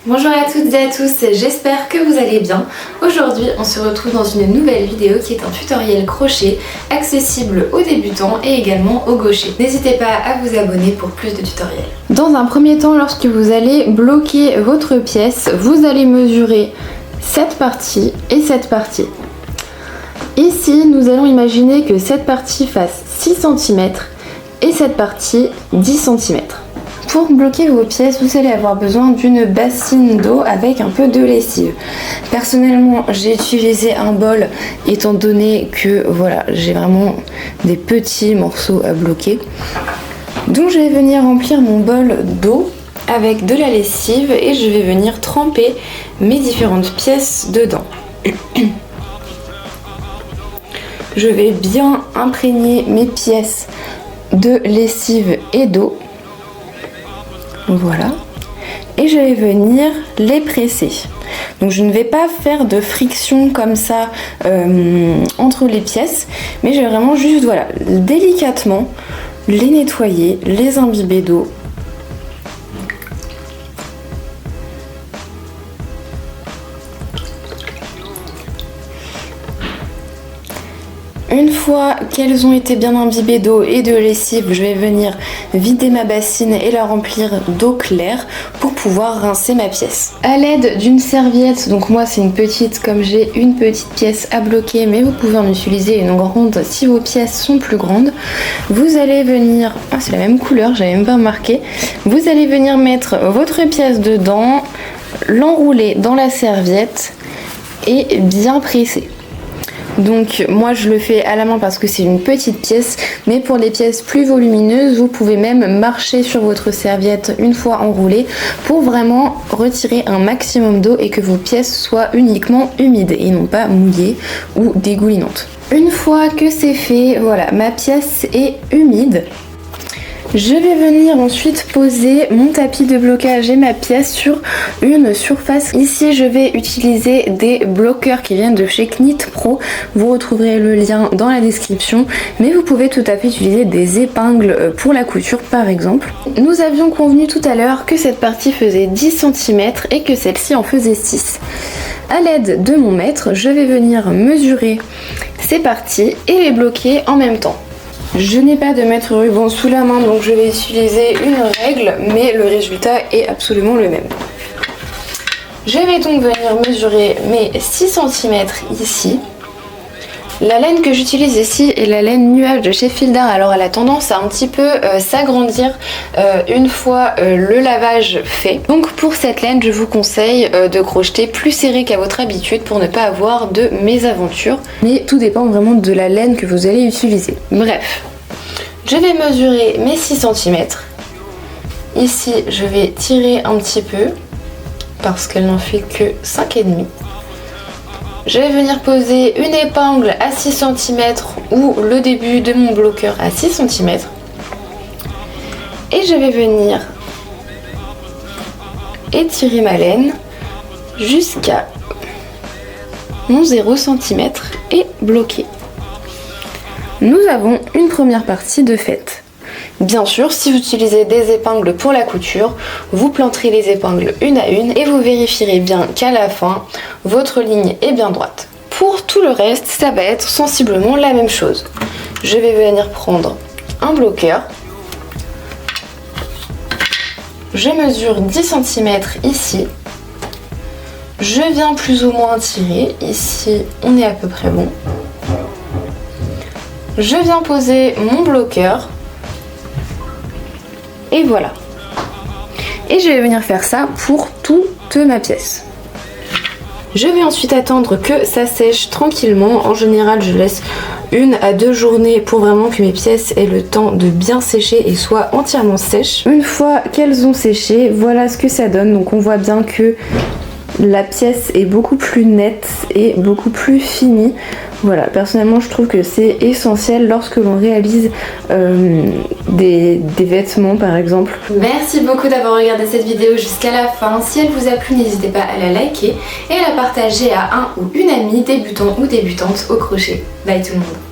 Bonjour à toutes et à tous, j'espère que vous allez bien. Aujourd'hui on se retrouve dans une nouvelle vidéo qui est un tutoriel crochet accessible aux débutants et également aux gauchers. N'hésitez pas à vous abonner pour plus de tutoriels. Dans un premier temps, lorsque vous allez bloquer votre pièce, vous allez mesurer cette partie et cette partie. Ici nous allons imaginer que cette partie fasse 6 cm et cette partie 10 cm. Pour bloquer vos pièces, vous allez avoir besoin d'une bassine d'eau avec un peu de lessive. Personnellement, j'ai utilisé un bol étant donné que voilà, j'ai vraiment des petits morceaux à bloquer. Donc je vais venir remplir mon bol d'eau avec de la lessive et je vais venir tremper mes différentes pièces dedans. Je vais bien imprégner mes pièces de lessive et d'eau. Voilà, et je vais venir les presser. Donc je ne vais pas faire de friction comme ça entre les pièces, mais je vais vraiment juste voilà, délicatement les nettoyer, les imbiber d'eau. Une fois qu'elles ont été bien imbibées d'eau et de lessive, je vais venir vider ma bassine et la remplir d'eau claire pour pouvoir rincer ma pièce. À l'aide d'une serviette, donc moi c'est une petite, comme j'ai une petite pièce à bloquer, mais vous pouvez en utiliser une grande si vos pièces sont plus grandes. Vous allez venir, ah c'est la même couleur, j'avais même pas remarqué. Vous allez venir mettre votre pièce dedans, l'enrouler dans la serviette et bien presser. Donc moi je le fais à la main parce que c'est une petite pièce, mais pour les pièces plus volumineuses, vous pouvez même marcher sur votre serviette une fois enroulée pour vraiment retirer un maximum d'eau et que vos pièces soient uniquement humides et non pas mouillées ou dégoulinantes. Une fois que c'est fait, voilà, ma pièce est humide. Je vais venir ensuite poser mon tapis de blocage et ma pièce sur une surface. Ici je vais utiliser des bloqueurs qui viennent de chez Knit Pro. Vous retrouverez le lien dans la description, mais vous pouvez tout à fait utiliser des épingles pour la couture par exemple. Nous avions convenu tout à l'heure que cette partie faisait 10 cm et que celle-ci en faisait 6. A l'aide de mon mètre, je vais venir mesurer ces parties et les bloquer en même temps. Je n'ai pas de mètre ruban sous la main, donc je vais utiliser une règle, mais le résultat est absolument le même. Je vais donc venir mesurer mes 6 cm ici. La laine que j'utilise ici est la laine nuage de chez Fil d'Art. Alors elle a tendance à un petit peu s'agrandir une fois le lavage fait. Donc pour cette laine, je vous conseille de crocheter plus serré qu'à votre habitude pour ne pas avoir de mésaventures. Mais tout dépend vraiment de la laine que vous allez utiliser. Bref, je vais mesurer mes 6 cm. Ici, je vais tirer un petit peu parce qu'elle n'en fait que 5,5. Je vais venir poser une épingle à 6 cm ou le début de mon bloqueur à 6 cm. Et je vais venir étirer ma laine jusqu'à mon 0 cm et bloquer. Nous avons une première partie de faite. Bien sûr, si vous utilisez des épingles pour la couture, vous planterez les épingles une à une et vous vérifierez bien qu'à la fin, votre ligne est bien droite. Pour tout le reste, ça va être sensiblement la même chose. Je vais venir prendre un bloqueur. Je mesure 10 cm ici. Je viens plus ou moins tirer. Ici, on est à peu près bon. Je viens poser mon bloqueur. Et voilà. Et je vais venir faire ça pour toute ma pièce. Je vais ensuite attendre que ça sèche tranquillement. En général, je laisse 1 à 2 journées pour vraiment que mes pièces aient le temps de bien sécher et soient entièrement sèches. Une fois qu'elles ont séché, voilà ce que ça donne. Donc on voit bien que la pièce est beaucoup plus nette et beaucoup plus finie. Voilà, personnellement je trouve que c'est essentiel lorsque l'on réalise des vêtements par exemple. Merci beaucoup d'avoir regardé cette vidéo jusqu'à la fin. Si elle vous a plu, n'hésitez pas à la liker et à la partager à un ou une amie débutant ou débutante au crochet. Bye tout le monde.